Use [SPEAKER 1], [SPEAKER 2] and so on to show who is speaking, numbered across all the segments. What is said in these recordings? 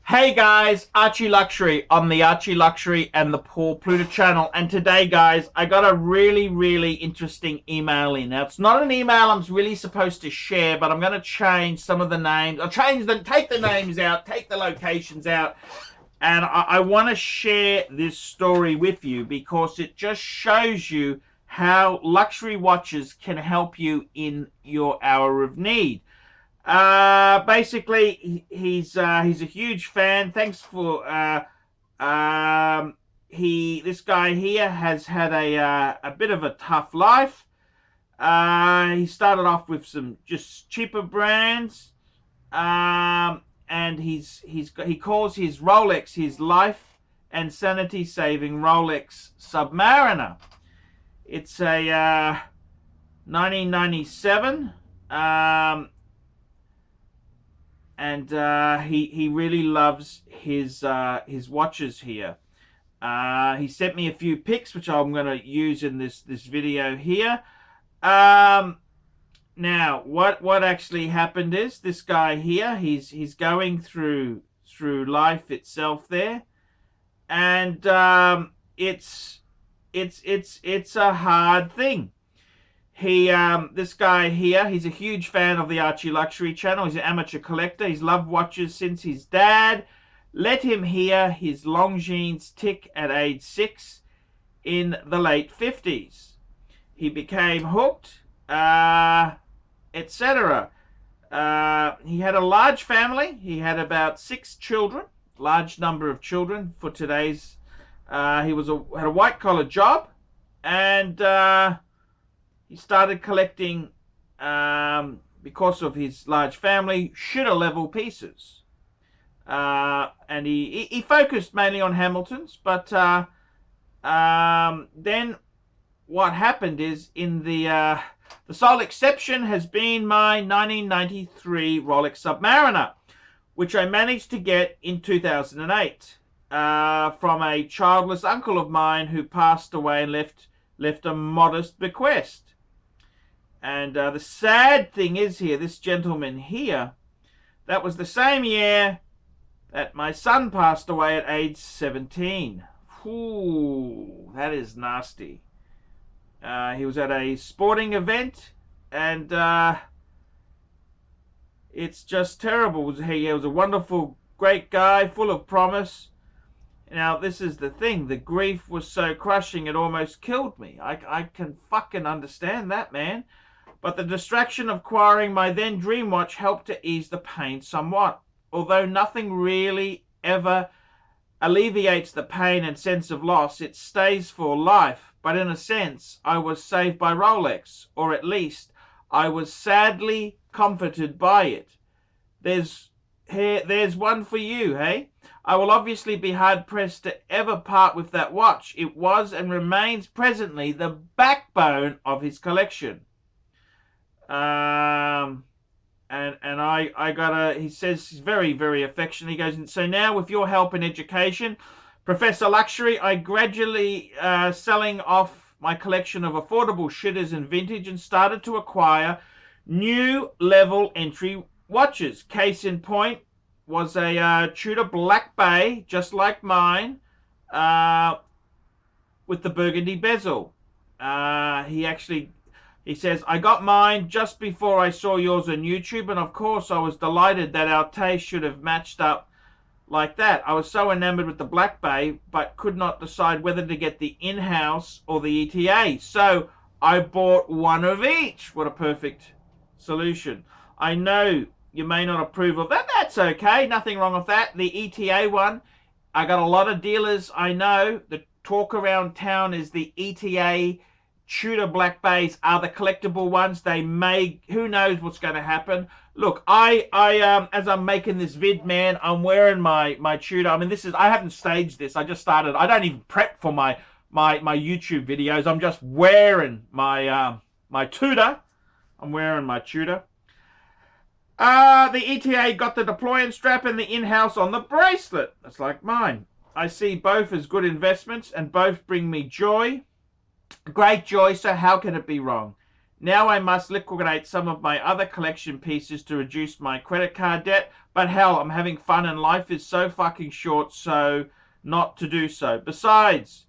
[SPEAKER 1] Hey guys, Archie Luxury on the Archie Luxury and the Paul Pluta channel. And today, guys, I got a really interesting email in. Now, it's not an email I'm really supposed to share, but I'm going to change some of the names. I'll change them, take the names out, take the locations out. And I want to share this story with you because it just shows you how luxury watches can help you in your hour of need. Basically, he's a huge fan. Thanks for this guy here has had a bit of a tough life. He started off with some just cheaper brands, and he calls his Rolex his life and sanity saving Rolex Submariner. It's a 1997. And he really loves his watches here. He sent me a few pics, which I'm going to use in this video here. Now, what actually happened is this guy here, he's going through life itself there, and it's a hard thing. This guy here, he's a huge fan of the Archie Luxury channel. He's an amateur collector. He's loved watches since his dad let him hear his Longines tick at age 6 in the late 50s. He became hooked, etc. He had a large family. He had about 6 children, large number of children for today's. He had a white-collar job, and he started collecting, because of his large family, shooter-level pieces. And he focused mainly on Hamiltons, but then what happened is, the sole exception has been my 1993 Rolex Submariner, which I managed to get in 2008 from a childless uncle of mine who passed away and left a modest bequest. And the sad thing is here, this gentleman here, that was the same year that my son passed away at age 17. Ooh, that is nasty. He was at a sporting event, and it's just terrible. He was a wonderful, great guy, full of promise. Now, this is the thing. The grief was so crushing, it almost killed me. I can fucking understand that, man. But the distraction of acquiring my then dream watch helped to ease the pain somewhat. Although nothing really ever alleviates the pain and sense of loss, it stays for life. But in a sense, I was saved by Rolex, or at least I was sadly comforted by it. There's one for you, hey? I will obviously be hard-pressed to ever part with that watch. It was and remains presently the backbone of his collection. And he says he's very affectionate. He goes, so now with your help in education, Professor Luxury, I gradually selling off my collection of affordable shitters and vintage and started to acquire new level entry watches. Case in point was a Tudor Black Bay, just like mine, with the burgundy bezel. He says, I got mine just before I saw yours on YouTube, and of course I was delighted that our taste should have matched up like that. I was so enamored with the Black Bay, but could not decide whether to get the in-house or the ETA. So I bought one of each. What a perfect solution. I know you may not approve of that. That's okay. Nothing wrong with that. The ETA one, I got a lot of dealers I know. The talk around town is the ETA Tudor Black Bays are the collectible ones. They may, who knows what's going to happen. Look, I as I'm making this vid, man, I'm wearing my Tudor. I mean, I haven't staged this. I just started. I don't even prep for my YouTube videos. I'm just wearing my Tudor. I'm wearing my Tudor. The ETA got the deploying strap and the in-house on the bracelet. That's like mine. I see both as good investments and both bring me joy. Great joy, so how can it be wrong? Now I must liquidate some of my other collection pieces to reduce my credit card debt. But hell, I'm having fun and life is so fucking short, so not to do so. Besides,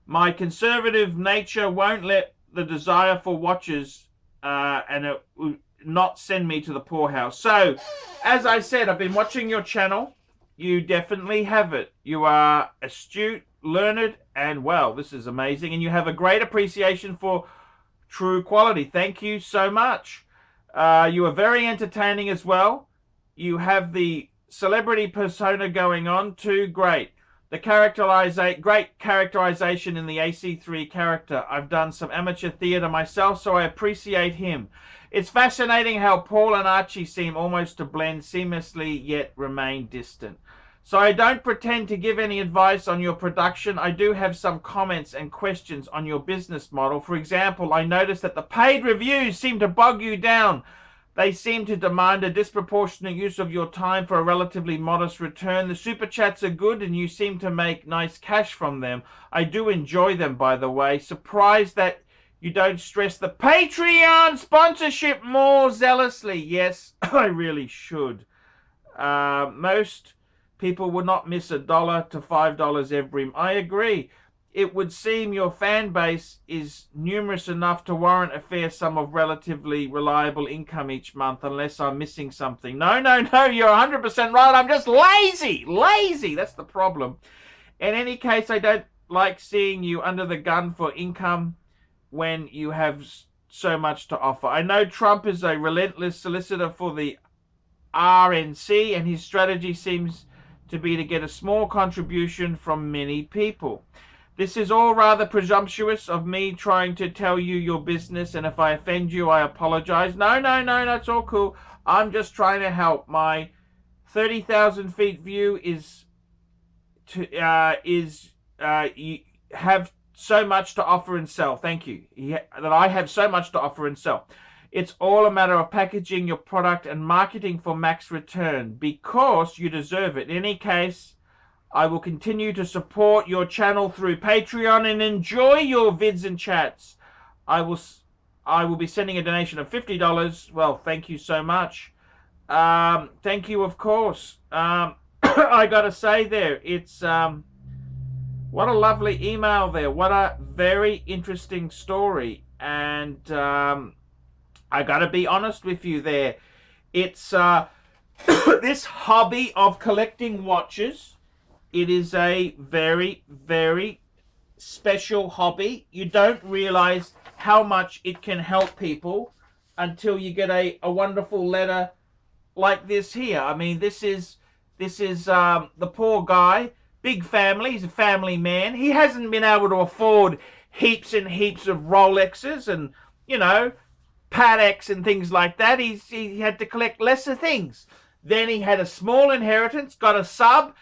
[SPEAKER 1] my conservative nature won't let the desire for watches and it will not send me to the poorhouse. So, as I said, I've been watching your channel. You definitely have it. You are astute, learned, and well, this is amazing. And you have a great appreciation for true quality. Thank you so much. You are very entertaining as well. You have the celebrity persona going on too. Great. The great characterization in the AC3 character. I've done some amateur theatre myself, so I appreciate him. It's fascinating how Paul and Archie seem almost to blend seamlessly yet remain distant. So I don't pretend to give any advice on your production. I do have some comments and questions on your business model. For example, I noticed that the paid reviews seem to bog you down. They seem to demand a disproportionate use of your time for a relatively modest return. The super chats are good and you seem to make nice cash from them. I do enjoy them, by the way. Surprised that you don't stress the Patreon sponsorship more zealously. Yes, I really should. Most people would not miss $1 to $5 every. I agree. It would seem your fan base is numerous enough to warrant a fair sum of relatively reliable income each month, unless I'm missing something. No, you're 100% right. I'm just lazy. Lazy. That's the problem. In any case, I don't like seeing you under the gun for income when you have so much to offer. I know Trump is a relentless solicitor for the RNC, and his strategy seems to be to get a small contribution from many people. This is all rather presumptuous of me trying to tell you your business, and if I offend you, I apologize. No, that's all cool. I'm just trying to help. My 30,000 feet view is to have so much to offer and sell. Thank you. That I have so much to offer and sell. It's all a matter of packaging your product and marketing for max return, because you deserve it. In any case, I will continue to support your channel through Patreon and enjoy your vids and chats. I will be sending a donation of $50. Well, thank you so much. Thank you, of course. I gotta say there, it's what a lovely email there. What a very interesting story. And I gotta be honest with you there. It's this hobby of collecting watches. It is a very, very special hobby. You don't realize how much it can help people until you get a wonderful letter like this here. I mean, this is the poor guy, big family. He's a family man. He hasn't been able to afford heaps and heaps of Rolexes and, you know, Pateks and things like that. He had to collect lesser things. Then he had a small inheritance, got a sub.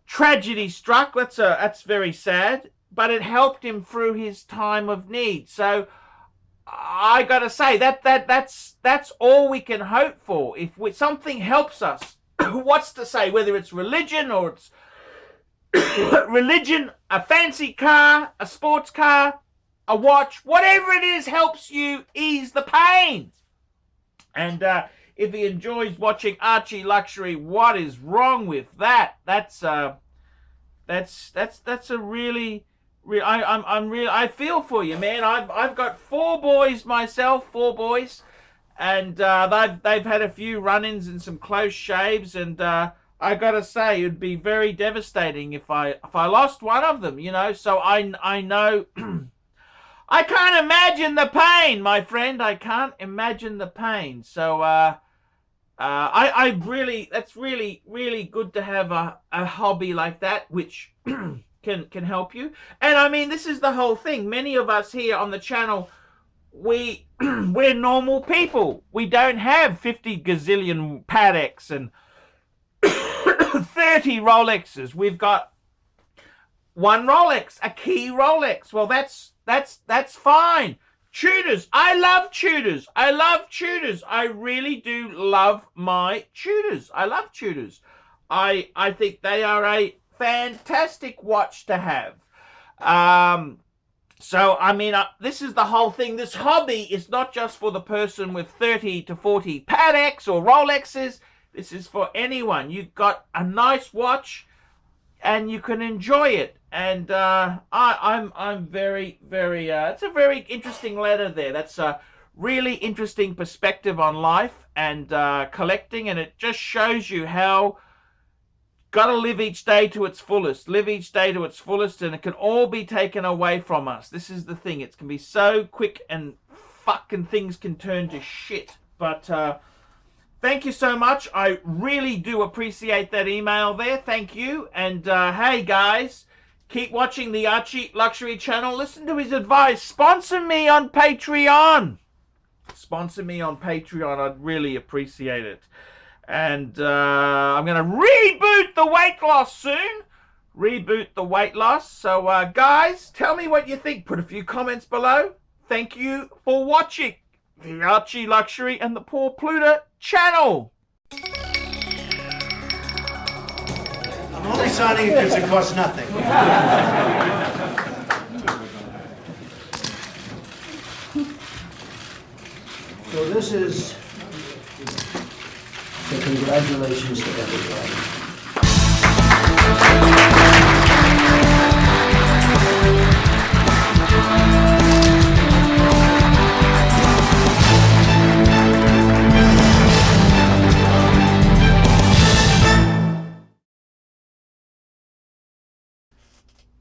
[SPEAKER 1] Tragedy struck. That's very sad, but it helped him through his time of need. So I gotta say that's all we can hope for. If something helps us, what's to say whether it's religion or it's religion, a fancy car, a sports car, a watch, whatever it is helps you ease the pain. And if he enjoys watching Archie Luxury, what is wrong with that? That's a really I feel for you, man. I've got 4 boys myself, 4 boys, and they've had a few run-ins and some close shaves, and I gotta say it'd be very devastating if I lost one of them, you know. So I know. I can't imagine the pain, my friend. I can't imagine the pain. So I really, that's really, really good to have a hobby like that, which can help you. And I mean, this is the whole thing. Many of us here on the channel, we're normal people. We don't have 50 gazillion Pateks and 30 Rolexes. We've got 1 Rolex, a key Rolex. Well, that's fine. Tudors. I love Tudors. I really do love my Tudors. I love Tudors. I think they are a fantastic watch to have. So, I mean, this is the whole thing. This hobby is not just for the person with 30 to 40 Pateks or Rolexes. This is for anyone. You've got a nice watch and you can enjoy it. And I'm very, very, it's a very interesting letter there. That's a really interesting perspective on life and collecting. And it just shows you how got to live each day to its fullest. Live each day to its fullest, and it can all be taken away from us. This is the thing. It can be so quick, and fucking things can turn to shit. But thank you so much. I really do appreciate that email there. Thank you. And hey, guys, keep watching the Archie Luxury channel. Listen to his advice. Sponsor me on Patreon. Sponsor me on Patreon. I'd really appreciate it. And I'm going to reboot the weight loss soon. Reboot the weight loss. So, guys, tell me what you think. Put a few comments below. Thank you for watching the Archie Luxury and the Poor Pluta channel.
[SPEAKER 2] I'm only signing it because it costs nothing. So this is the congratulations to everybody.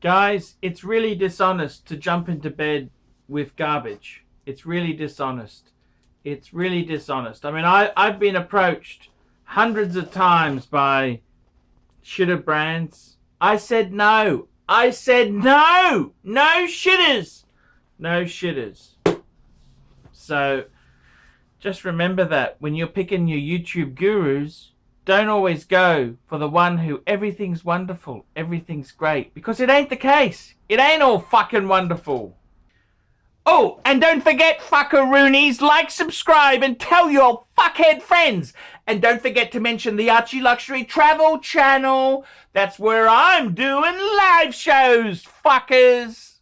[SPEAKER 1] Guys, it's really dishonest to jump into bed with garbage. It's really dishonest. It's really dishonest. I mean, I've been approached hundreds of times by shitter brands. I said no. I said no. No shitters. No shitters. So just remember that when you're picking your YouTube gurus, don't always go for the one who everything's wonderful, everything's great, because it ain't the case. It ain't all fucking wonderful. Oh, and don't forget, fuckaroonies, like, subscribe, and tell your fuckhead friends. And don't forget to mention the Archie Luxury Travel channel. That's where I'm doing live shows, fuckers.